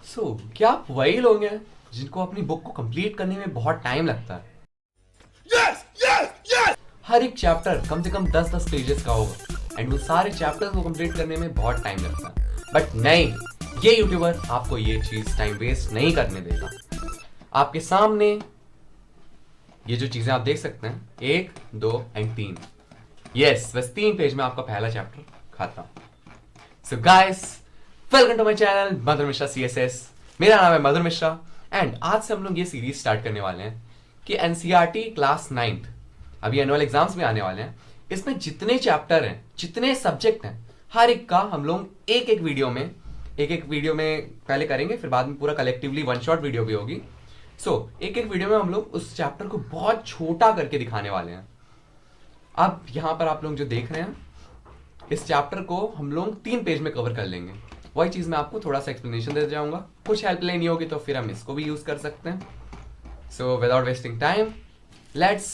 क्या आप वही लोग हैं जिनको अपनी बुक को कंप्लीट करने में बहुत टाइम लगता है? Yes! Yes! Yes! हर एक चैप्टर कम से कम 10-10 पेजेस का होगा एंड वो सारे चैप्टर्स को कंप्लीट करने में बहुत टाइम लगता है। बट नहीं, ये यूट्यूबर आपको ये चीज टाइम वेस्ट नहीं करने देगा। आपके सामने ये जो चीजें आप देख सकते हैं, 1, 2 एंड 3, यस, बस 3 पेज में आपका पहला चैप्टर खाता हूं। So guys, welcome to my channel Madhur Mishra CSS। मेरा नाम है मधुर मिश्रा एंड आज से हम लोग ये सीरीज स्टार्ट करने वाले हैं कि एनसीईआरटी क्लास 9th, अभी एनुअल एग्जाम्स में आने वाले हैं, इसमें जितने चैप्टर हैं, जितने सब्जेक्ट हैं, हर एक का हम लोग एक एक वीडियो में पहले करेंगे, फिर बाद में पूरा कलेक्टिवली वन शॉट वीडियो भी होगी। एक एक वीडियो में हम लोग उस चैप्टर को बहुत छोटा करके दिखाने वाले हैं। अब यहां पर आप लोग जो देख रहे हैं, इस चैप्टर को हम लोग 3 पेज में कवर कर लेंगे। वही चीज मैं आपको थोड़ा सा एक्सप्लेनेशन दे जाऊंगा, कुछ हेल्प लेनी होगी तो फिर हम इसको भी यूज कर सकते हैं। So without wasting time, let's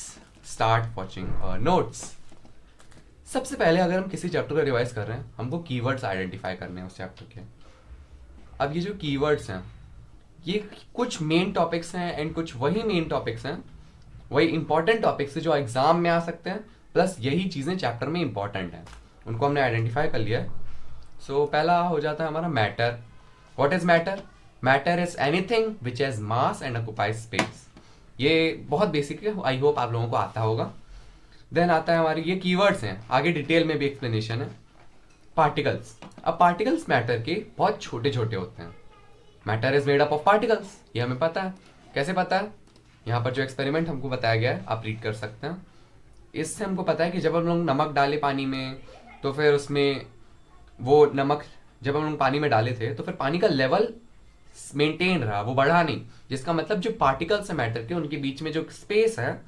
start watching our notes. सबसे पहले अगर हम किसी चैप्टर का रिवाइज कर रहे हैं, हमको कीवर्ड्स आइडेंटिफाई करने हैं उस चैप्टर के। अब ये जो कीवर्ड्स हैं, ये कुछ मेन टॉपिक्स हैं एंड कुछ वही मेन टॉपिक्स हैं, वही इंपॉर्टेंट टॉपिक्स हैं जो एग्जाम में आ सकते हैं, प्लस यही चीजें चैप्टर में इंपॉर्टेंट हैं, उनको हमने आइडेंटिफाई कर लिया है। पहला हो जाता है हमारा matter. What is matter? Matter is anything which has mass and occupies space. ये बहुत बेसिक है, आई होप आप लोगों को आता होगा। देन आता है हमारे ये कीवर्ड्स हैं, आगे डिटेल में भी एक्सप्लेनेशन है। पार्टिकल्स। अब पार्टिकल्स मैटर के बहुत छोटे छोटे होते हैं। Matter is made up of particles, ये हमें पता है। कैसे पता है? यहाँ पर जो एक्सपेरिमेंट हमको बताया गया है, आप रीड कर सकते हैं। इससे हमको पता है कि जब हम लोग नमक डाले पानी में, तो फिर उसमें वो नमक जब हम लोग पानी में डाले थे तो फिर पानी का लेवल मेंटेन रहा, वो बढ़ा नहीं। जिसका मतलब जो पार्टिकल्स है मैटर के, उनके बीच में जो स्पेस है,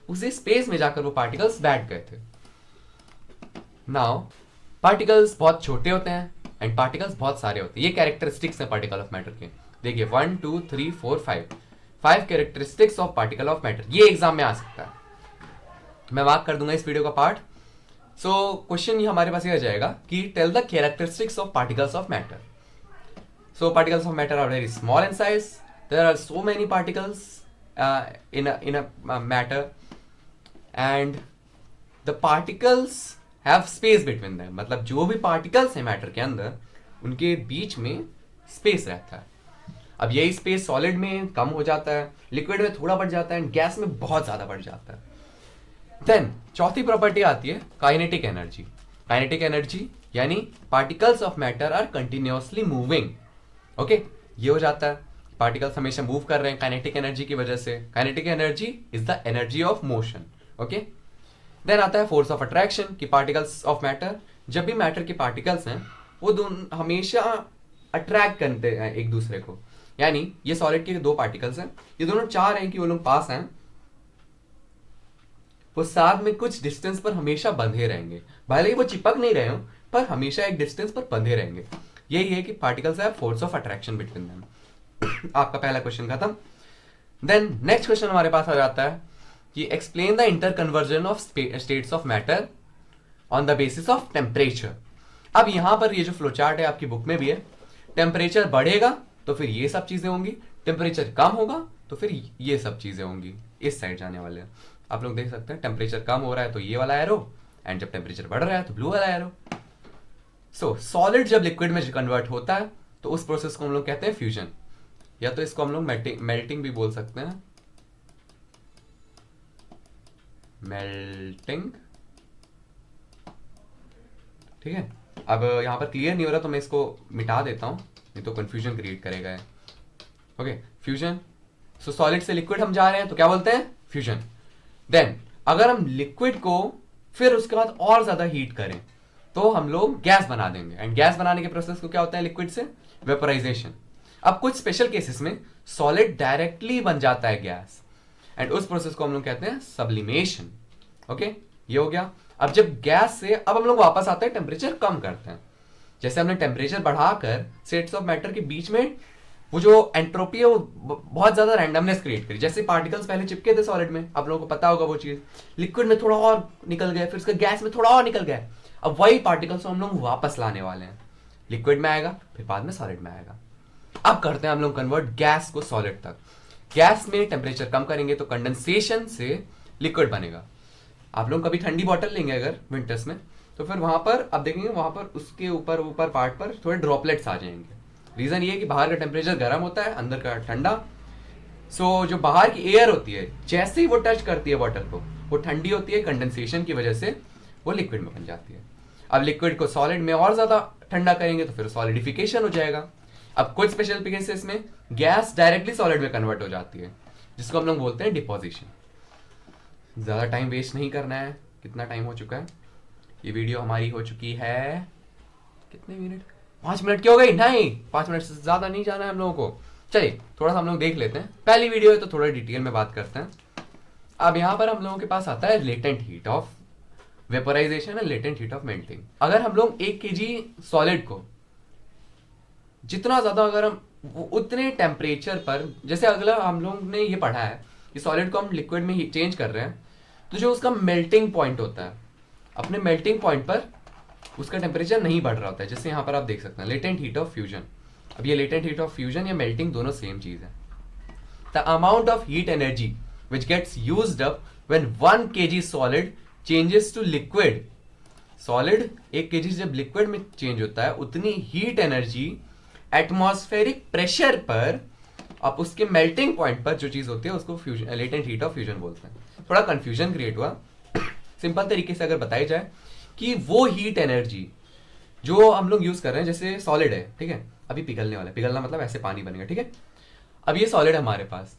उसी स्पेस में जाकर वो पार्टिकल्स बैठ गए थे। नाउ पार्टिकल्स बहुत छोटे होते हैं एंड पार्टिकल्स बहुत सारे होते हैं। ये कैरेक्टरिस्टिक्स हैं पार्टिकल ऑफ मैटर के। देखिए 1 2 3 4 5 characteristics of particle of matter, ये एग्जाम में आ सकता है। मैं मार्क कर दूंगा इस वीडियो का पार्ट। क्वेश्चन ये हमारे पास ये आ जाएगा कि tell the characteristics of particles of matter. Particles of matter are very small in size. There are so many particles in a matter, and the particles have space between them. मतलब जो भी particles हैं matter के अंदर, उनके बीच में space रहता है। अब यही स्पेस सॉलिड में कम हो जाता है, लिक्विड में थोड़ा बढ़ जाता है, एंड गैस में बहुत ज्यादा बढ़ जाता है। देन चौथी प्रॉपर्टी आती है काइनेटिक एनर्जी। काइनेटिक एनर्जी यानी particles of matter are continuously moving. Okay, ये हो जाता है पार्टिकल्स हमेशा मूव कर रहे हैं काइनेटिक एनर्जी की वजह से। Kinetic energy is the energy of motion. Okay, then आता है फोर्स ऑफ अट्रैक्शन कि पार्टिकल्स ऑफ मैटर, जब भी मैटर के पार्टिकल्स हैं, वो दोनों हमेशा अट्रैक्ट करते हैं एक दूसरे को। यानी ये सॉलिड के 2 पार्टिकल्स हैं, ये दोनों चाह रहे हैं कि वो लोग पास हैं, वो साथ में कुछ डिस्टेंस पर हमेशा बंधे रहेंगे। भले ही वो चिपक नहीं रहे हो, पर हमेशा एक डिस्टेंस पर बंधे रहेंगे। यही है कि particles have force of attraction between them. आपका पहला क्वेश्चन खत्म। देन नेक्स्ट क्वेश्चन हमारे पास आ जाता है कि explain the inter conversion of states of matter on the basis of temperature. अब यहां पर ये जो फ्लो चार्ट है आपकी बुक में भी है, टेम्परेचर बढ़ेगा तो फिर ये सब चीजें होंगी, टेम्परेचर कम होगा तो फिर ये सब चीजें होंगी। इस साइड जाने वाले हैं, आप लोग देख सकते हैं टेम्परेचर कम हो रहा है तो ये वाला एरो, एंड जब टेम्परेचर बढ़ रहा है तो ब्लू वाला एरो। सॉलिड जब लिक्विड में कन्वर्ट होता है तो उस प्रोसेस को हम लोग कहते हैं फ्यूजन, या तो इसको हम लोग मेल्टिंग भी बोल सकते हैं। मेल्टिंग, ठीक है। अब यहां पर क्लियर नहीं हो रहा तो मैं इसको मिटा देता हूं, नहीं तो कंफ्यूजन क्रिएट करेगा। Okay, fusion. सॉलिड से लिक्विड हम जा रहे हैं तो क्या बोलते हैं? फ्यूजन। देन अगर हम लिक्विड को फिर उसके बाद और ज्यादा हीट करें तो हम लोग गैस बना देंगे, एंड गैस बनाने के प्रोसेस को क्या होता है लिक्विड से? वेपोराइजेशन। अब कुछ स्पेशल केसेस में सॉलिड डायरेक्टली बन जाता है गैस, एंड उस प्रोसेस को हम लोग कहते हैं सब्लिमेशन। ओके, ये हो गया। अब जब गैस से अब हम लोग वापस आते हैं, टेम्परेचर कम करते हैं। जैसे हमने टेम्परेचर बढ़ाकर स्टेट्स ऑफ मैटर के बीच में वो जो एंट्रोपी है वो बहुत ज्यादा रैंडमनेस क्रिएट करी। जैसे पार्टिकल्स पहले चिपके थे सॉलिड में, आप लोगों को पता होगा वो चीज, लिक्विड में थोड़ा और निकल गया, फिर उसका गैस में थोड़ा और निकल गया। अब वही पार्टिकल्स हम लोग वापस लाने वाले हैं, लिक्विड में आएगा फिर बाद में सॉलिड में आएगा। अब करते हैं हम लोग कन्वर्ट गैस को सॉलिड तक। गैस में टेम्परेचर कम करेंगे तो कंडेंसेशन से लिक्विड बनेगा। आप लोग कभी ठंडी बॉटल लेंगे अगर विंटर्स में, तो फिर वहां पर आप देखेंगे वहां पर उसके ऊपर ऊपर पार्ट पर थोड़े ड्रॉपलेट्स आ जाएंगे। रीजन ये है कि बाहर का टेम्परेचर गर्म होता है, अंदर का ठंडा। सो जो बाहर की एयर होती है जैसे ही वो टच करती है बॉटल को, वो ठंडी होती है, कंडेंसेशन की वजह से वो लिक्विड में बन जाती है। अब लिक्विड को सॉलिड में और ज्यादा ठंडा करेंगे तो फिर सॉलिडिफिकेशन हो जाएगा। अब कुछ स्पेशल केसेस में गैस डायरेक्टली सॉलिड में कन्वर्ट हो जाती है, जिसको हम लोग बोलते हैं डिपोजिशन। ज्यादा टाइम वेस्ट नहीं करना है। कितना टाइम हो चुका है? ये वीडियो हमारी हो चुकी है कितने मिनट? 5 मिनट की हो गई? नहीं, 5 मिनट से ज्यादा नहीं जाना है हम लोगों को। चलिए थोड़ा सा हम लोग देख लेते हैं। पहली वीडियो है तो थोड़ा डिटेल में बात करते हैं। अब यहाँ पर हम लोगों के पास आता है latent heat of vaporisation and latent heat of melting. अगर हम लोग 1 kg सॉलिड को जितना ज्यादा, अगर हम उतने टेम्परेचर पर, जैसे अगला हम लोग ने ये पढ़ा है कि सॉलिड को हम लिक्विड में चेंज कर रहे हैं, तो जो उसका मेल्टिंग पॉइंट होता है, अपने मेल्टिंग पॉइंट पर उसका टेम्परेचर नहीं बढ़ रहा होता है। जैसे यहाँ पर आप देख सकते हैं लेटेंट हीट ऑफ फ्यूजन। अब ये लेटेंट हीट ऑफ फ्यूजन या मेल्टिंग दोनों सेम चीज है। The amount of heat energy which gets used up when 1 kg solid changes to liquid। Solid 1 kg जब लिक्विड में चेंज होता है, उतनी हीट एनर्जी एटमॉस्फेरिक प्रेशर पर, अब उसके मेल्टिंग पॉइंट पर जो चीज होती है उसको fusion, latent heat of fusion बोलते हैं। थोड़ा कंफ्यूजन क्रिएट हुआ। सिंपल तरीके से अगर बताई जाए कि वो हीट एनर्जी जो हम लोग यूज कर रहे हैं, जैसे सॉलिड है, ठीक है, अभी पिघलने वाला है, पिघलना मतलब ऐसे पानी बनेगा, ठीक है। अब ये सॉलिड है हमारे पास,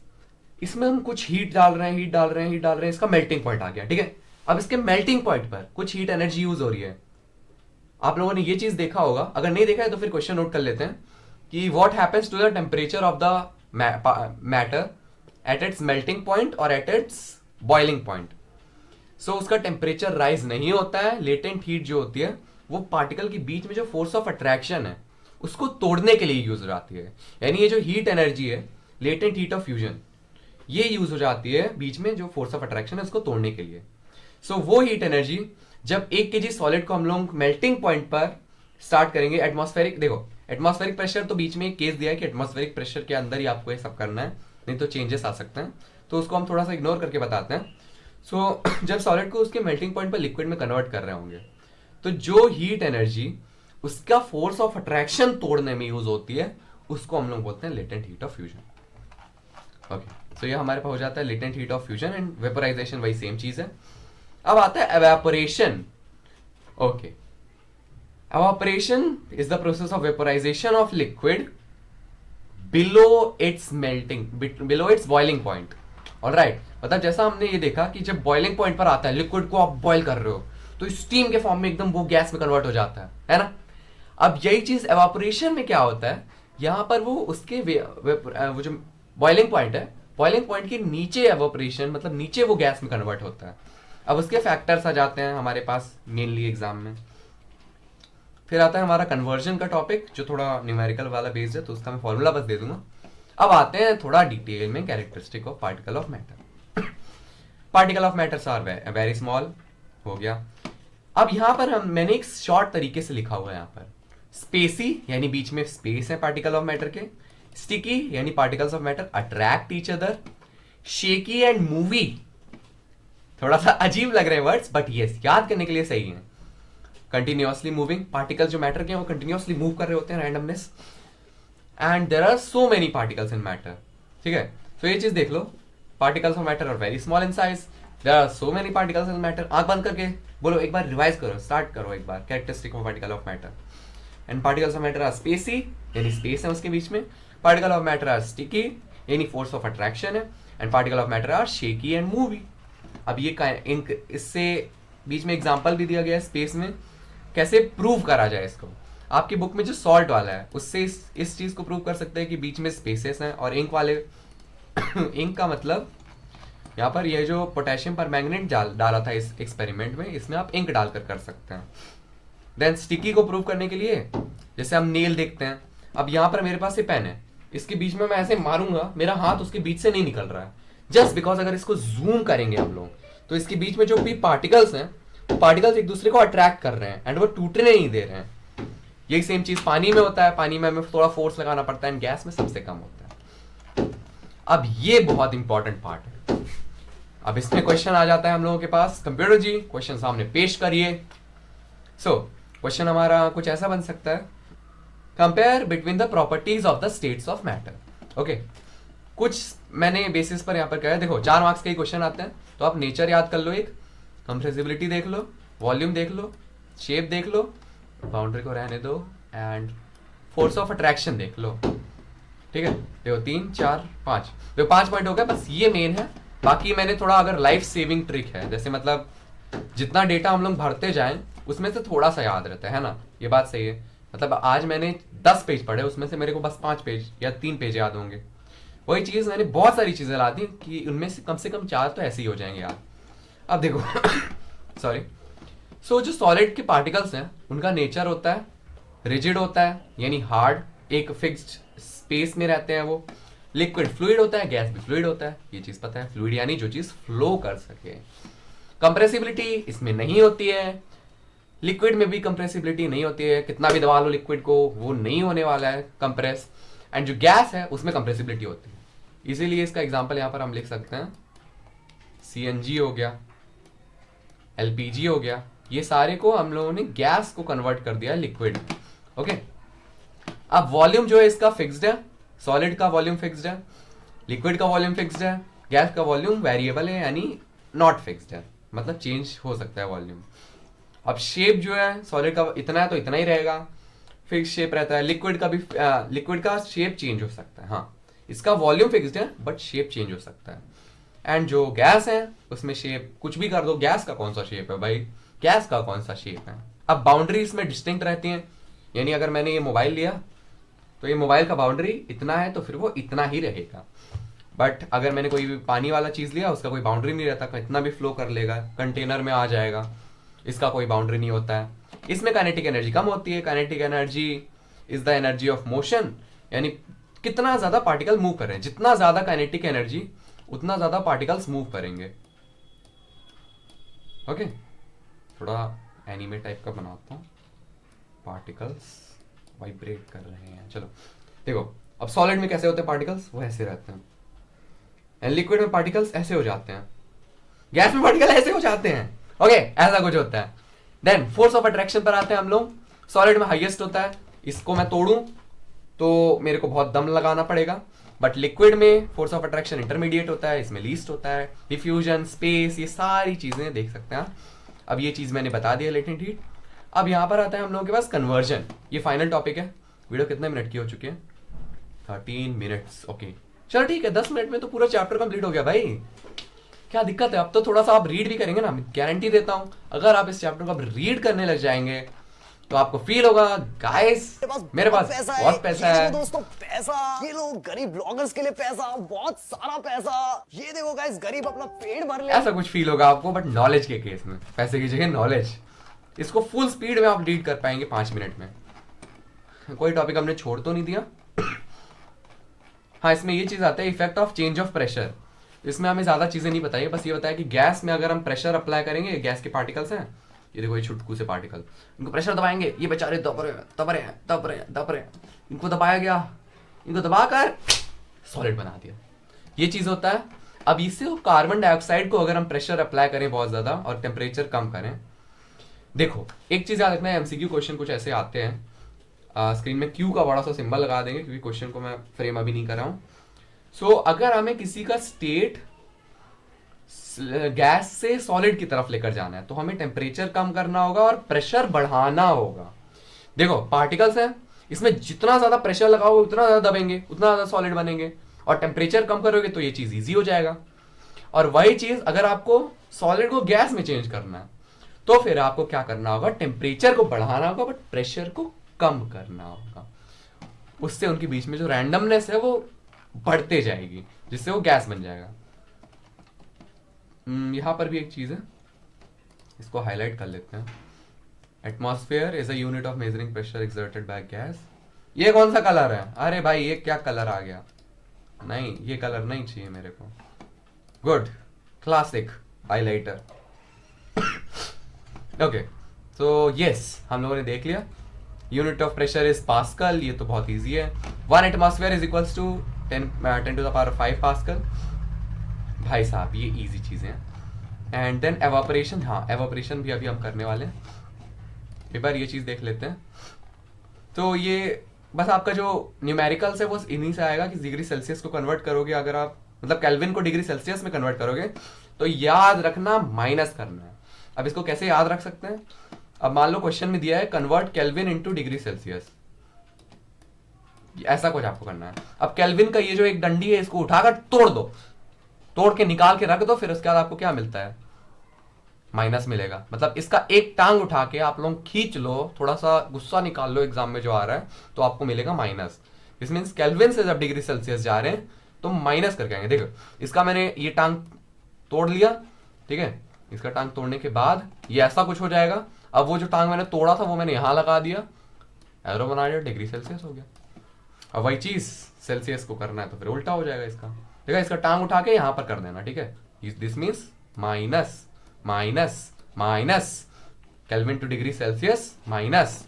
इसमें हम कुछ हीट डाल रहे हैं, इसका मेल्टिंग पॉइंट आ गया, ठीक है। अब इसके मेल्टिंग पॉइंट पर कुछ हीट एनर्जी यूज हो रही है। आप लोगों ने ये चीज देखा होगा, अगर नहीं देखा है तो फिर क्वेश्चन नोट कर लेते हैं कि what happens to the temperature of the matter at its melting point और at its boiling point. So उसका टेम्परेचर राइज नहीं होता है। लेटेंट हीट जो होती है वो पार्टिकल के बीच में जो फोर्स ऑफ अट्रैक्शन है उसको तोड़ने के लिए यूज हो जाती है। यानी ये जो हीट एनर्जी है, लेटेंट हीट ऑफ फ्यूजन, ये यूज हो जाती है बीच में जो फोर्स ऑफ अट्रैक्शन है उसको तोड़ने के लिए। सो वो हीट एनर्जी जब 1 kg सॉलिड को हम लोग मेल्टिंग पॉइंट पर स्टार्ट करेंगे, एटमॉस्फेरिक, देखो एटमॉस्फेरिक प्रेशर तो बीच में एक केस दिया है कि एटमॉस्फेरिक प्रेशर के अंदर ही आपको ये सब करना है, नहीं तो चेंजेस आ सकते हैं, तो उसको हम थोड़ा सा इग्नोर करके बताते हैं। सो जब सॉलिड को उसके मेल्टिंग पॉइंट पर लिक्विड में कन्वर्ट कर रहे होंगे, तो जो हीट एनर्जी उसका फोर्स ऑफ अट्रैक्शन तोड़ने में यूज होती है, उसको हम लोग बोलते हैं latent heat of fusion. Okay, so ये हमारे पास हो जाता है latent heat of fusion and vaporisation, वही सेम चीज है। अब आता है evaporation. Okay, evaporation is the process of vaporisation of liquid below its melting, below its boiling point. Alright, मतलब जैसा हमने ये देखा कि जब बॉइलिंग पॉइंट पर आता है, लिक्विड को आप बॉइल कर रहे हो तो स्टीम के फॉर्म में एकदम वो गैस में कन्वर्ट हो जाता है ना। अब यही चीज एवेपोरेशन में क्या होता है, यहां पर वो उसके वो जो बॉइलिंग पॉइंट है, बॉइलिंग पॉइंट के नीचे एवेपोरेशन, मतलब नीचे वो गैस में कन्वर्ट होता है। अब उसके फैक्टर्स आ जाते हैं हमारे पास मेनली एग्जाम में। फिर आता है हमारा कन्वर्जन का टॉपिक, जो थोड़ा न्यूमेरिकल वाला बेस्ड है, तो उसका मैं फॉर्मूला बस दे दूंगा। अब आते हैं थोड़ा डिटेल में characteristic of particle of matter. Particle of matters are very small, हो गया। अब यहां पर मैंने एक शॉर्ट तरीके से लिखा हुआ है, यहाँ पर स्पेसी यानी बीच में स्पेस है पार्टिकल ऑफ मैटर के, स्टिकी यानी particles of matter attract each other, shaky and movie, थोड़ा सा अजीब लग रहे हैं वर्ड्स बट यस याद करने के लिए सही है। कंटिन्यूअसली मूविंग, पार्टिकल्स जो मैटर के हैं वो कंटिन्यूअसली मूव कर रहे होते हैं, randomness, and there are so many particles in matter, ठीक है। तो ये चीज देख लो, particles of matter are very small in size, there are so many particles in matter. आंख बंद करके बोलो, एक बार रिवाइज करो, स्टार्ट करो एक बार, characteristic of particle of matter. And particles of matter are spacy यानी स्पेस है उसके बीच में, particle of matter are sticky यानी फोर्स ऑफ अट्रैक्शन है, and particle of matter are shaky and movie. अब ये इससे बीच में एग्जांपल भी दिया गया है स्पेस में, कैसे प्रूव करा जाए इसको। आपकी बुक में जो सॉल्ट वाला है उससे इस चीज को प्रूव कर सकते हैं कि बीच में स्पेसेस हैं, और इंक वाले इंक का मतलब यहाँ पर ये जो पोटेशियम परमैंगनेट डाला था इस एक्सपेरिमेंट में, इसमें आप इंक डालकर कर सकते हैं। देन स्टिकी को प्रूव करने के लिए जैसे हम नेल देखते हैं, अब यहाँ पर मेरे पास ये पेन है, इसके बीच में मैं ऐसे मारूंगा, मेरा हाथ उसके बीच से नहीं निकल रहा है, जस्ट बिकॉज अगर इसको जूम करेंगे हम लोग तो इसके बीच में जो भी पार्टिकल्स हैं, पार्टिकल्स एक दूसरे को अट्रैक्ट कर रहे हैं एंड वो टूटने नहीं दे रहे हैं। यही सेम चीज पानी में होता है, पानी में हमें थोड़ा फोर्स लगाना पड़ता है, गैस में सबसे कम होता है। अब ये बहुत इंपॉर्टेंट पार्ट है। अब इसमें क्वेश्चन आ जाता है हम लोगों के पास। कंप्यूटर जी क्वेश्चन सामने पेश करिए। सो क्वेश्चन हमारा कुछ ऐसा बन सकता है, compare between the properties of the states of matter. Okay, कुछ मैंने बेसिस पर यहाँ पर कहा है। देखो 4 मार्क्स के क्वेश्चन आते हैं, तो आप नेचर याद कर लो, एक कंप्रेसिबिलिटी देख लो, वॉल्यूम देख लो, शेप देख लो, बाउंड्री को रहने दो, एंड फोर्स ऑफ अट्रैक्शन देख लो। ठीक है, देखो 3 4 5, देखो 5 पॉइंट हो गया, बस ये मेन है। बाकी मैंने थोड़ा अगर लाइफ सेविंग ट्रिक है, जैसे मतलब जितना डेटा हम लोग भरते जाएं उसमें से थोड़ा सा याद रहता है ना, ये बात सही है। मतलब आज मैंने 10 पेज पढ़े, उसमें से मेरे को बस 5 पेज या 3 पेज याद होंगे। वही चीज मैंने बहुत सारी चीजें ला दी कि उनमें से कम 4 तो ऐसे ही हो जाएंगे यार। अब देखो सॉरी। सो जो सॉलिड के पार्टिकल्स हैं उनका नेचर होता है रिजिड होता है, यानी हार्ड, एक फिक्स्ड स्पेस में रहते हैं वो। लिक्विड फ्लूइड होता है, गैस भी फ्लूइड होता है, ये चीज पता है। फ्लूइड यानी जो चीज फ्लो कर सके। कंप्रेसिबिलिटी इसमें नहीं होती है, लिक्विड में भी कंप्रेसिबिलिटी नहीं होती है, कितना भी दबा लो लिक्विड को वो नहीं होने वाला है कंप्रेस। एंड जो गैस है उसमें कंप्रेसिबिलिटी होती है, इसीलिए इसका एग्जांपल यहां पर हम लिख सकते हैं सीएनजी हो गया, एलपीजी हो गया, ये सारे को हम लोगों ने गैस को कन्वर्ट कर दिया लिक्विड। ओके, अब वॉल्यूम जो है इसका फिक्स्ड है, सॉलिड का वॉल्यूम फिक्स्ड है, लिक्विड का वॉल्यूम फिक्स्ड है, गैस का वॉल्यूम वेरिएबल है यानी नॉट फिक्स्ड है, मतलब चेंज हो सकता है वॉल्यूम। अब शेप जो है सॉलिड का इतना है तो इतना ही रहेगा, फिक्स शेप रहता है। लिक्विड का भी लिक्विड का शेप चेंज हो सकता है, हाँ इसका वॉल्यूम फिक्स्ड है बट शेप चेंज हो सकता है। एंड जो गैस है उसमें शेप कुछ भी कर दो, गैस का कौन सा शेप है भाई, गैस का कौन सा शेप है। अब बाउंड्री इसमें डिस्टिंक्ट रहती हैं, यानी अगर मैंने ये मोबाइल लिया तो ये मोबाइल का बाउंड्री इतना है तो फिर वो इतना ही रहेगा। बट अगर मैंने कोई भी पानी वाला चीज लिया उसका कोई बाउंड्री नहीं रहता, इतना भी फ्लो कर लेगा, कंटेनर में आ जाएगा, इसका कोई बाउंड्री नहीं होता है। इसमें काइनेटिक एनर्जी कम होती है। Kinetic energy is the energy of motion, यानी कितना ज्यादा पार्टिकल मूव कर रहे हैं, जितना ज्यादा काइनेटिक एनर्जी उतना ज्यादा पार्टिकल्स मूव करेंगे। ओके, थोड़ा एनीमे टाइप का बनाता हूँ, पार्टिकल्स वाइब्रेट कर रहे हैं। चलो देखो, अब सॉलिड में कैसे होते हैं पार्टिकल्स, वो ऐसे रहते हैं, एंड लिक्विड में पार्टिकल्स ऐसे हो जाते हैं, गैस में पार्टिकल ऐसे हो जाते हैं। ओके, ऐसा कुछ होता है। देन फोर्स ऑफ अट्रैक्शन पर आते हैं हम लोग। सॉलिड में हाईएस्ट होता है, इसको मैं तोड़ूं तो मेरे को बहुत दम लगाना पड़ेगा, बट लिक्विड में फोर्स ऑफ अट्रैक्शन इंटरमीडिएट होता है, इसमें लीस्ट होता है। डिफ्यूजन, स्पेस, ये सारी चीजें देख सकते हैं। अब ये चीज मैंने बता दिया, लेटेंट हीट। अब यहां पर आता है हम लोगों के पास कन्वर्जन, ये फाइनल टॉपिक है। वीडियो कितने मिनट की हो चुकी है, 13 मिनट्स। ओके चलो ठीक है, 10 मिनट में तो पूरा चैप्टर कंप्लीट हो गया भाई, क्या दिक्कत है। अब तो थोड़ा सा आप रीड भी करेंगे ना, गारंटी देता हूं अगर आप इस चैप्टर को अब रीड करने लग जाएंगे तो आपको फील होगा गाइस मेरे पास बहुत पैसा है। दोस्तों पैसा, ये लोग गरीब ब्लॉगर्स के लिए पैसा, बहुत सारा पैसा। ये देखो गाइस, गरीब अपना पेट भर ले, ऐसा कुछ फील होगा आपको, बट नॉलेज के केस में पैसे की जगह नॉलेज, इसको फुल स्पीड में आप रीड कर पाएंगे 5 मिनट में। कोई टॉपिक हमने छोड़ तो नहीं दिया। हाँ, इसमें ये चीज आता है effect of change of pressure. इसमें हमें ज्यादा चीजें नहीं बताई, बस ये बताया कि गैस में अगर हम प्रेशर अप्लाई करेंगे, गैस के पार्टिकल्स हैं, ये देखो ये छुटकू से पार्टिकल, इनको प्रेशर दबाएंगे, ये बेचारे दब रहे हैं, इनको दबाया गया, इनको दबाकर सॉलिड बना दिया, ये चीज होता है। अब इससे कार्बन डाइऑक्साइड को अगर हम प्रेशर अप्लाई करें बहुत ज्यादा और टेम्परेचर कम करें, देखो एक चीज याद रखना है, एमसीक्यू क्वेश्चन कुछ ऐसे आते हैं। स्क्रीन में क्यू का बड़ा सा सिंबल लगा देंगे क्योंकि क्वेश्चन को मैं फ्रेम अभी नहीं कर रहा हूं। सो अगर हमें किसी का स्टेट गैस से सॉलिड की तरफ लेकर जाना है तो हमें टेम्परेचर कम करना होगा और प्रेशर बढ़ाना होगा। देखो पार्टिकल्स हैं, इसमें जितना ज्यादा प्रेशर लगाओगे उतना ज्यादा दबेंगे, उतना ज्यादा सॉलिड बनेंगे, और टेम्परेचर कम करोगे तो ये चीज इजी हो जाएगा। और वही चीज अगर आपको सॉलिड को गैस में चेंज करना है तो फिर आपको क्या करना होगा, टेम्परेचर को बढ़ाना होगा बट प्रेशर को कम करना होगा। उससे उनके बीच में जो रैंडमनेस है वो बढ़ते जाएगी, जिससे वो गैस बन जाएगा। यहां पर भी एक चीज है, इसको हाईलाइट कर लेते हैं। Atmosphere is a unit of measuring pressure exerted by gas. ये कौन सा कलर है, अरे भाई ये क्या कलर आ गया, नहीं ये कलर नहीं चाहिए मेरे को। Good, classic highlighter. ओके, तो यस हम लोगों ने देख लिया, unit of pressure is pascal, ये तो बहुत ईजी है। 1 atmosphere is equals to 10 to the power 5 pascal. भाई साहब ये इजी चीजें हैं। एंड देन एवापोरेशन, हाँ एवापोरेशन भी अभी हम करने वाले हैं, एक बार ये चीज देख लेते हैं। तो ये बस आपका जो न्यूमेरिकल्स है वो इन्हीं से आएगा कि डिग्री सेल्सियस को कन्वर्ट करोगे, अगर आप मतलब केल्विन को डिग्री सेल्सियस में कन्वर्ट करोगे तो याद रखना माइनस करना है। अब इसको कैसे याद रख सकते हैं, अब मान लो क्वेश्चन में दिया है convert kelvin into degree Celsius, ऐसा कुछ आपको करना है। अब केल्विन का ये जो एक डंडी है इसको उठाकर तोड़ दो, तोड़ के निकाल के रख दो, फिर उसके बाद आपको क्या मिलता है, माइनस मिलेगा। मतलब इसका एक टांग उठा के आप लोग खींच लो, थोड़ा सा गुस्सा निकाल लो एग्जाम में जो आ रहा है, तो आपको मिलेगा माइनस। दिस मीन्स केल्विन से जब डिग्री सेल्सियस जा रहे हैं तो माइनस करके आएंगे। देखो इसका मैंने ये टांग तोड़ लिया, ठीक है, इसका टांग तोड़ने के बाद ये ऐसा कुछ हो जाएगा। अब वो जो टांग मैंने तोड़ा था वो मैंने यहां लगा दिया, एरो बना दिया, डिग्री सेल्सियस हो गया। अब वही चीज सेल्सियस को करना है तो फिर उल्टा हो जाएगा इसका। देखा, इसका टांग उठा के यहां पर कर देना, ठीक है। This means minus minus minus kelvin two degree Celsius minus,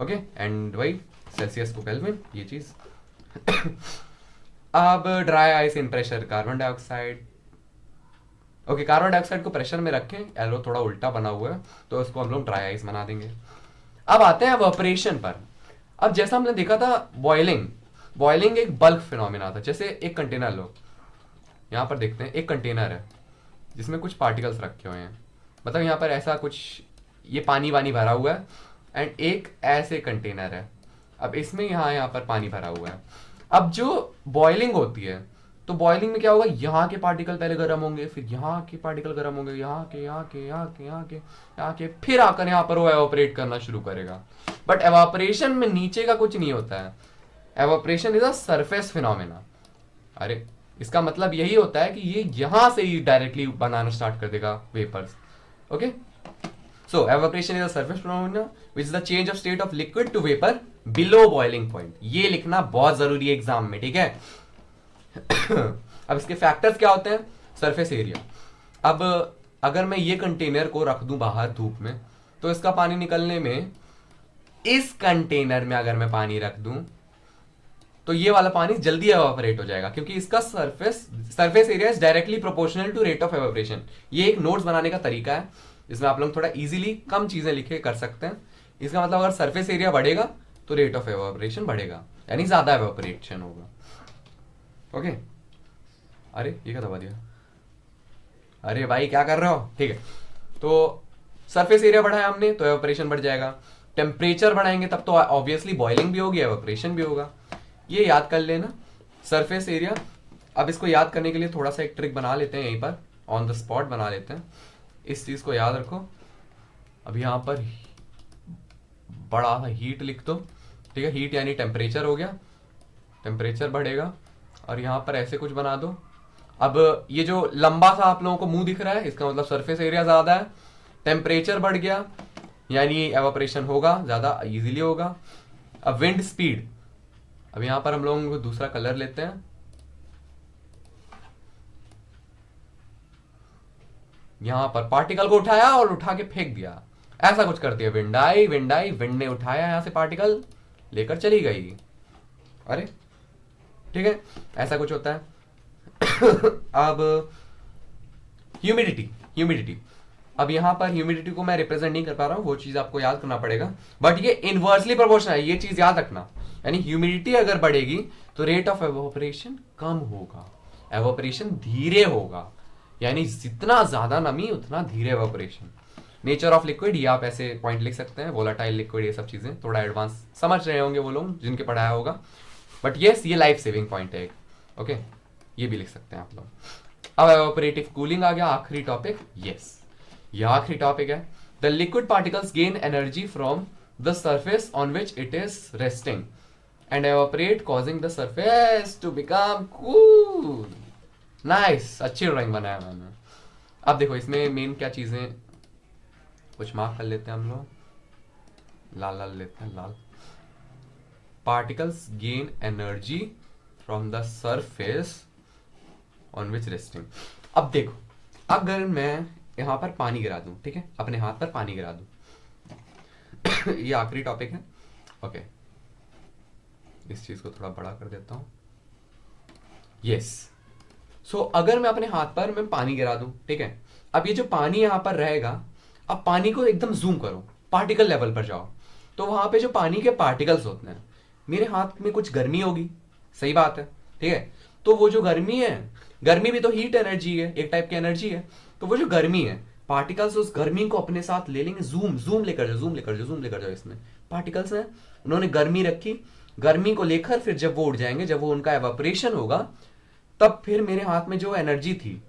okay, and वही सेल्सियस को केल्विन, ये चीज। अब dry ice in pressure carbon dioxide, okay, carbon dioxide को प्रेशर में रखें, एरो थोड़ा उल्टा बना हुआ है तो इसको हम लोग ड्राई आइस बना देंगे। अब आते हैं इवेपोरेशन पर। अब जैसा हमने देखा था बॉइलिंग, बॉइलिंग एक बल्क फिनोमिना था। जैसे एक कंटेनर लो, यहां पर देखते हैं एक कंटेनर है जिसमें कुछ पार्टिकल्स रखे हुए हैं, मतलब यहाँ पर ऐसा कुछ ये पानी वानी भरा हुआ है, एंड एक ऐसे कंटेनर है। अब इसमें यहाँ पर पानी भरा हुआ है। अब जो बॉइलिंग होती है तो बॉइलिंग में क्या होगा, यहाँ के पार्टिकल पहले गर्म होंगे, फिर यहाँ के पार्टिकल गर्म होंगे, यहाँ के यहाँ के यहाँ के यहाँ के यहाँ के, फिर आकर यहाँ पर वो एवापोरेट करना शुरू करेगा। बट एवापोरेशन में नीचे का कुछ नहीं होता है, evaporation is a surface phenomena. अरे इसका मतलब यही होता है कि ये यहां से ही डायरेक्टली बनाना स्टार्ट कर देगा vapours, okay. So evaporation is a surface phenomena which is the change of state of liquid to vapour below boiling point. ये लिखना बहुत जरूरी है एग्जाम में, ठीक है। अब इसके फैक्टर्स क्या होते हैं, सरफेस एरिया। अब अगर मैं ये कंटेनर को रख दूं बाहर धूप में तो इसका पानी निकलने में, इस कंटेनर में अगर मैं पानी रख दूं तो ये वाला पानी जल्दी एवापोरेट हो जाएगा, क्योंकि इसका surface area is directly proportional to rate of evaporation. ये एक नोट्स बनाने का तरीका है, इसमें आप लोग थोड़ा इजीली कम चीजें लिखे कर सकते हैं। इसका मतलब अगर सरफेस एरिया बढ़ेगा तो रेट ऑफ एवापोरेशन बढ़ेगा, यानी ज्यादा एवापोरेशन होगा, ओके। अरे ये क्या दबा दिया, अरे भाई क्या कर रहे हो, ठीक है। तो सरफेस एरिया बढ़ाया हमने तो एवापोरेशन बढ़ जाएगा। टेम्परेचर बढ़ाएंगे तब तो ऑब्वियसली बॉइलिंग भी होगी, एवापोरेशन भी होगा। ये याद कर लेना सरफेस एरिया। अब इसको याद करने के लिए थोड़ा सा एक ट्रिक बना लेते हैं, यहीं पर ऑन द स्पॉट बना लेते हैं। इस चीज को याद रखो, अब यहां पर बड़ा हीट लिख दो, ठीक है। हीट यानी टेम्परेचर हो गया, टेम्परेचर बढ़ेगा, और यहां पर ऐसे कुछ बना दो। अब ये जो लंबा सा आप लोगों को मुंह दिख रहा है, इसका मतलब सरफेस एरिया ज्यादा है, टेम्परेचर बढ़ गया यानी एवापोरेशन होगा, ज्यादा इजीली होगा। अब विंड स्पीड, अब यहां पर हम लोगों को दूसरा कलर लेते हैं, यहां पर पार्टिकल को उठाया और उठा के फेंक दिया, ऐसा कुछ करती है विंड आई, विंड आई, विंड ने उठाया यहां से पार्टिकल लेकर चली गई, अरे ठीक है, ऐसा कुछ होता है। अब ह्यूमिडिटी, ह्यूमिडिटी, अब यहां पर ह्यूमिडिटी को मैं रिप्रेजेंट नहीं कर पा रहा हूं, वो चीज आपको याद करना पड़ेगा, बट ये इनवर्सली प्रोपोर्शनल है, ये चीज याद रखना। यानी ह्यूमिडिटी अगर बढ़ेगी तो रेट ऑफ एवोपरेशन कम होगा, एवोपरेशन धीरे होगा, यानी जितना ज्यादा नमी उतना धीरे एवोपरेशन। नेचर ऑफ लिक्विड, ये आप ऐसे पॉइंट लिख सकते हैं, वोलाटाइल लिक्विड, ये सब चीजें थोड़ा एडवांस समझ रहे होंगे वो लोग जिनके पढ़ाया होगा, बट यस ये लाइफ सेविंग पॉइंट है, ओके, ये भी लिख सकते हैं आप लोग। अब एवोपरेटिव कूलिंग आ गया, आखिरी टॉपिक, यस ये आखिरी टॉपिक है। The liquid particles gain energy from the surface on which it is resting and evaporate causing the surface to become cool. Nice, अच्छी ड्राइंग बनाया मैंने। अब देखो इसमें मेन क्या चीजें, कुछ मार्क कर लेते हैं हम लोग, लाल लाल लेते हैं, लाल। Particles gain energy from the surface on which resting. अब देखो अगर मैं यहां पर पानी गिरा दूं, ठीक है, अपने हाथ पर पानी गिरा दूं, ये आखिरी टॉपिक है, ओके, इस चीज को थोड़ा बड़ा कर देता हूं। यस, सो अगर मैं अपने हाथ पर मैं पानी गिरा दूं, ठीक है, अब ये जो पानी यहां पर रहेगा, अब पानी को एकदम जूम करो, पार्टिकल लेवल पर जाओ, तो वहां पे जो पानी के पार्टिकल्स होते हैं, मेरे हाथ में कुछ गर्मी होगी, सही बात है, ठीक है। तो वो जो गर्मी है, गर्मी भी तो हीट एनर्जी है, एक टाइप की एनर्जी है। तो वो जो गर्मी है, पार्टिकल्स उस गर्मी को अपने साथ ले लेंगे, जूम जूम लेकर जाओ, जूम लेकर जाओ, जूम लेकर जाओ। इसमें पार्टिकल्स हैं, उन्होंने गर्मी रखी, गर्मी को लेकर फिर जब वो उड़ जाएंगे, जब वो उनका एवापोरेशन होगा, तब फिर मेरे हाथ में जो एनर्जी थी,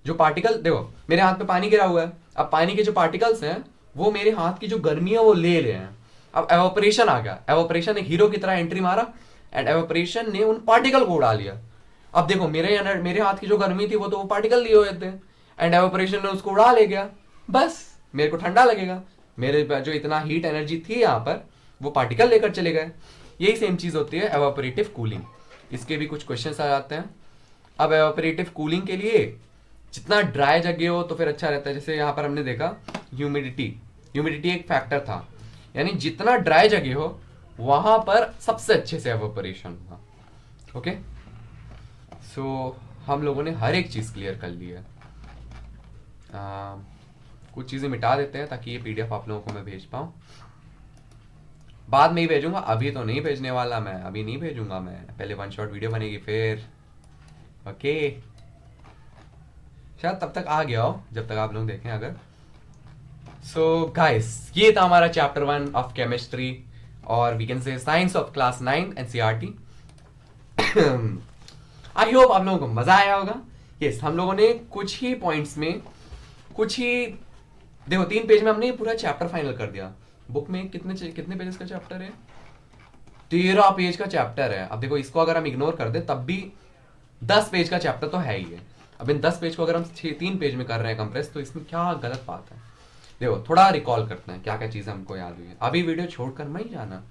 जो पार्टिकल, देखो मेरे हाथ में पानी गिरा हुआ है, अब पानी के जो पार्टिकल्स हैं वो मेरे हाथ की जो गर्मी है वो ले रहे हैं। अब एवापोरेशन आ गया, एवापोरेशन एक हीरो की तरह एंट्री मारा, एंड एवापोरेशन ने उन पार्टिकल को उड़ा लिया। अब देखो मेरे हाथ की जो गर्मी थी वो तो वो पार्टिकल लिए हुए थे, एंड एवापोरेशन ने उसको उड़ा ले गया, बस मेरे को ठंडा लगेगा। मेरे जो इतना हीट एनर्जी थी यहाँ पर, वो पार्टिकल लेकर चले गए। यही सेम चीज होती है एवापोरेटिव कूलिंग। इसके भी कुछ क्वेश्चंस आ जाते हैं। अब एवापोरेटिव कूलिंग के लिए जितना ड्राई जगह हो तो फिर अच्छा रहता है। जैसे यहाँ पर हमने देखा ह्यूमिडिटी, ह्यूमिडिटी एक फैक्टर था, यानी जितना ड्राई जगह हो वहां पर सबसे अच्छे से एवापोरेशन होगा। ओके, सो हम लोगों ने हर एक चीज क्लियर कर ली है। कुछ चीजें मिटा देते हैं ताकि ये पीडीएफ आप लोगों को मैं भेज पाऊँ। बाद में ही भेजूंगा, अभी तो नहीं भेजने वाला मैं, अभी नहीं भेजूंगा मैं, पहले वन शॉट वीडियो बनेगी फिर। ओके, शायद तब तक आ गया हो जब तक आप लोग देखें अगर। सो गाइस, ये था हमारा चैप्टर 1 ऑफ केमिस्ट्री, और we can say science of class 9 NCERT. I hope आप लोगों को मजा आया होगा। यस, हम लोगों ने कुछ ही पॉइंट्स में, कुछ ही, देखो 3 पेज में हमने पूरा चैप्टर फाइनल कर दिया। बुक में कितने पेजेस का चैप्टर है? 13 पेज का चैप्टर है। अब देखो इसको अगर हम इग्नोर कर दे तब भी 10 पेज का चैप्टर तो है ही है। अब इन 10 पेज को अगर हम 3 पेज में कर रहे हैं कंप्रेस, तो इसमें क्या गलत बात है? देखो थोड़ा रिकॉल करते हैं क्या क्या चीजें हमको याद हुई है। अभी वीडियो छोड़कर मत जाना।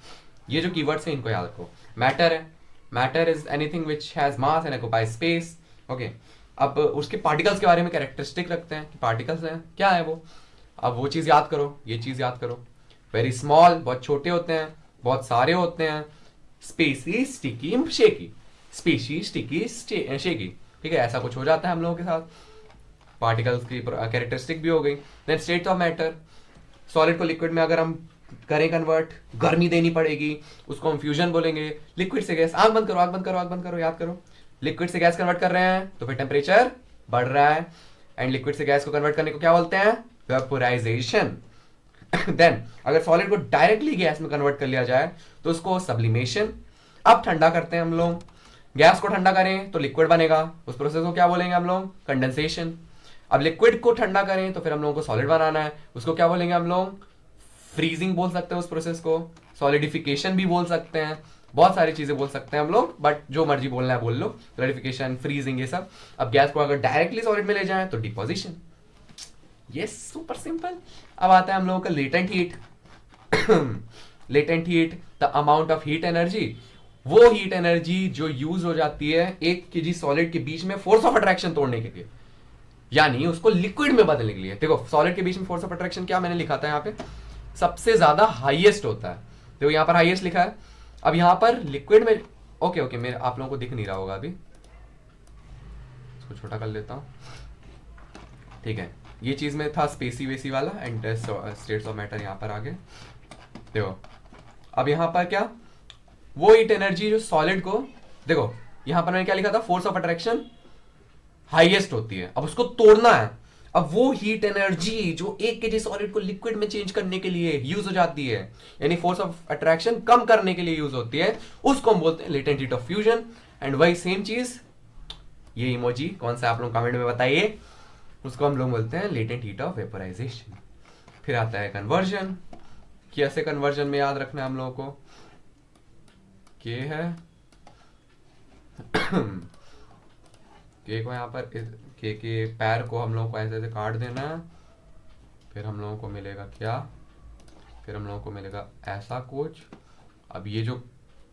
ये जो कीवर्ड्स हैं इनको याद रखो। मैटर है, matter is anything which has mass and occupies space. Okay, अब उसके पार्टिकल्स के बारे में कैरेक्टरिस्टिक रखते हैं कि पार्टिकल्स हैं, क्या है वो। अब वो चीज याद करो, ये चीज याद करो। वेरी स्मॉल, बहुत छोटे होते हैं, बहुत सारे होते हैं। Spacey, sticky, shaky, spacey, sticky, shaky, ठीक है, ऐसा कुछ हो जाता है हम लोगों के साथ। पार्टिकल्स की कैरेक्टरिस्टिक भी हो गई। Then state of matter, solid को लिक्विड में अगर हम करें कन्वर्ट, गर्मी देनी पड़ेगी, उसको हम फ्यूजन बोलेंगे। लिक्विड से गैस, आंख बंद करो, आंख बंद करो, आंख बंद करो, याद करो। लिक्विड से गैस कन्वर्ट कर रहे हैं तो फिर टेम्परेचर बढ़ रहा है, एंड लिक्विड से गैस को कन्वर्ट करने को क्या बोलते हैं? वेपोराइजेशन। देन अगर सॉलिड को डायरेक्टली गैस में कन्वर्ट कर लिया जाए तो उसको सब्लिमेशन। अब ठंडा करते हैं हम लोग, गैस को ठंडा करें तो लिक्विड बनेगा, उस प्रोसेस को क्या बोलेंगे हम लोग? कंडेंसेशन। अब लिक्विड को ठंडा करें तो फिर हम लोगों को सॉलिड बनाना है, उसको क्या बोलेंगे हम लोग? फ्रीजिंग बोल सकते हैं उस प्रोसेस को, सॉलिडिफिकेशन भी बोल सकते हैं, बहुत सारी चीजें बोल सकते हैं हम लोग, बट जो मर्जी बोलना है बोल लो, सॉलिडिफिकेशन, फ्रीजिंग, ये सब। अब गैस को अगर डायरेक्टली सॉलिड में ले जाए तो डिपोजिशन। Yes, super simple. अब आता है हम लोगों का latent heat. Latent heat, the amount of heat energy, वो हीट एनर्जी जो यूज हो जाती है एक केजी सॉलिड के बीच में फोर्स ऑफ अट्रैक्शन तोड़ने के लिए, यानी उसको लिक्विड में बदलने के लिए। देखो सॉलिड के बीच में फोर्स ऑफ अट्रैक्शन क्या मैंने लिखा था यहाँ पे? सबसे ज्यादा हाईएस्ट होता है। देखो यहाँ पर हाईएस्ट लिखा है। अब यहाँ पर लिक्विड में, ओके मेरे आप लोगों को दिख नहीं रहा होगा अभी, इसको छोटा कर लेता हूँ, ठीक है। ये चीज में था स्पेसी वेसी वाला, एंड स्टेट्स ऑफ मैटर यहाँ पर आगे। देखो अब यहाँ पर क्या, वो हीट एनर्जी जो सॉलिड को, देखो यहाँ पर मैंने क्या लिखा था? फोर्स ऑफ अट्रैक्शन हाईएस्ट होती है, अब उसको तोड़ना है। अब वो हीट एनर्जी जो एक केजी सॉलिड को लिक्विड में चेंज करने के लिए यूज हो जाती है, यानी फोर्स ऑफ अट्रैक्शन कम करने के लिए यूज होती है, उसको हम बोलते हैं latent heat of fusion. And वही सेम चीज, ये इमोजी कौन सा आप लोग कमेंट में बताइए, उसको हम लोग बोलते हैं लेटेंट हीट ऑफ वेपोराइजेशन। फिर आता है कन्वर्जन। कैसे कन्वर्जन में याद रखना है हम लोगों को? के है के को यहाँ पर के पैर को हम लोगों को ऐसे ऐसे काट देना है, फिर हम लोगों को मिलेगा क्या? फिर हम लोगों को मिलेगा ऐसा कुछ। अब ये जो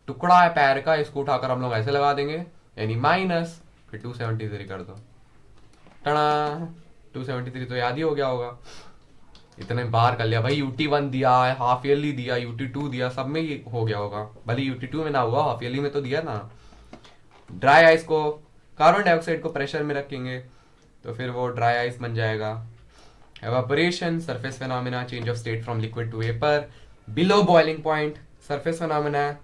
टुकड़ा है पैर का, इसको उठाकर हम लोग ऐसे लगा देंगे, यानी माइनस, फिर 273 कर दो, टना 273 तो याद ही हो गया होगा। इतने बार कर लिया भाई, UT1 दिया, हाफ ईयरली दिया, UT2 दिया, सब में ये हो गया होगा, भले UT2 में ना हुआ, हाफ ईयरली में तो दिया ना। ड्राई आइस को, कार्बन डाइऑक्साइड को प्रेशर में रखेंगे तो फिर वो ड्राई आइस बन जाएगा। Evaporation, surface phenomena, change of state from liquid to vapour, below boiling point, surface phenomena है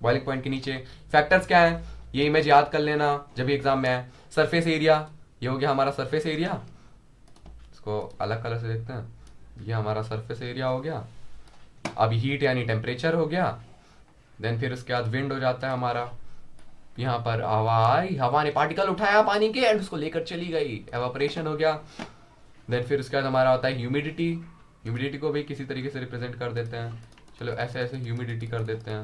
बॉइलिंग पॉइंट के नीचे। फैक्टर्स क्या है, ये इमेज याद कर लेना जब भी एग्जाम में है। सरफेस एरिया, ये हो गया हमारा सरफेस एरिया, इसको अलग कलर से देखते हैं, ये हमारा सरफेस एरिया हो गया। अब हीट यानी टेम्परेचर हो गया, देन फिर उसके बाद विंड हो जाता है हमारा, यहाँ पर हवा आई, हवा ने पार्टिकल उठाया पानी के एंड उसको लेकर चली गई, एवापोरेशन हो गया। देन फिर उसके बाद हमारा होता है ह्यूमिडिटी, ह्यूमिडिटी को भी किसी तरीके से रिप्रेजेंट कर देते हैं, चलो ऐसे ऐसे ह्यूमिडिटी कर देते हैं,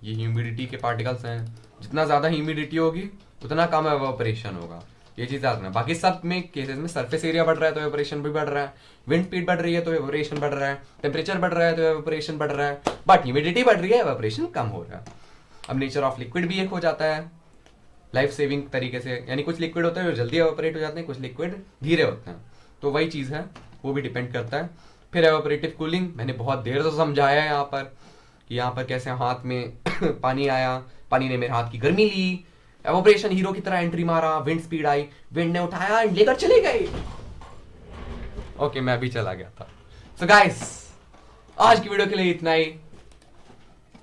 ये ह्यूमिडिटी के पार्टिकल्स हैं, जितना ज्यादा ह्यूमिडिटी होगी उतना कम एवापोरेशन होगा, ये चीज याद रखना। बाकी सब में केसेस में सरफेस एरिया बढ़ रहा है तो एवापोरेशन भी बढ़ रहा है, विंड स्पीड बढ़ रही है तो एवापोरेशन बढ़ रहा है, टेम्परेचर बढ़ रहा है तो एवापोरेशन बढ़ रहा है, बट ह्यूमिडिटी बढ़ रही है, एवापोरेशन कम हो रहा है। अब नेचर ऑफ लिक्विड भी एक हो जाता है लाइफ सेविंग तरीके से, यानी कुछ लिक्विड होते हैं जो जल्दी एवापोरेट हो जाते हैं, कुछ लिक्विड धीरे होते हैं, तो वही चीज है, वो भी डिपेंड करता है। फिर एवापोरेटिव कूलिंग, मैंने बहुत देर से समझाया है यहाँ पर कि यहाँ पर कैसे हाथ में पानी आया, पानी ने मेरे हाथ की गर्मी ली, एवापोरेशन हीरो की तरह एंट्री मारा, विंड स्पीड आई, विंड ने उठाया लेकर चले गए। ओके, मैं भी चला गया था। सो गाइस, आज की वीडियो के लिए इतना ही।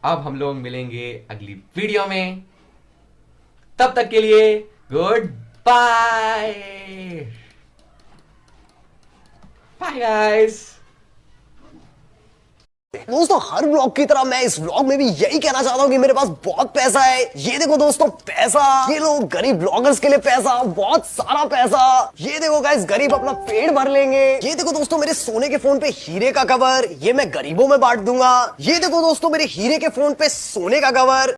अब हम लोग मिलेंगे अगली वीडियो में, तब तक के लिए गुड बाय, बाय गाइस। दोस्तों हर व्लॉग की तरह मैं इस व्लॉग में भी यही कहना चाहता हूँ कि मेरे पास बहुत पैसा है। ये देखो दोस्तों पैसा, ये लो गरीब ब्लॉगर्स के लिए पैसा, बहुत सारा पैसा। ये देखो गाइस गरीब अपना पेट भर लेंगे। ये देखो दोस्तों मेरे सोने के फोन पे हीरे का कवर, ये मैं गरीबों में बांट दूंगा। ये देखो दोस्तों मेरे हीरे के फोन पे सोने का कवर।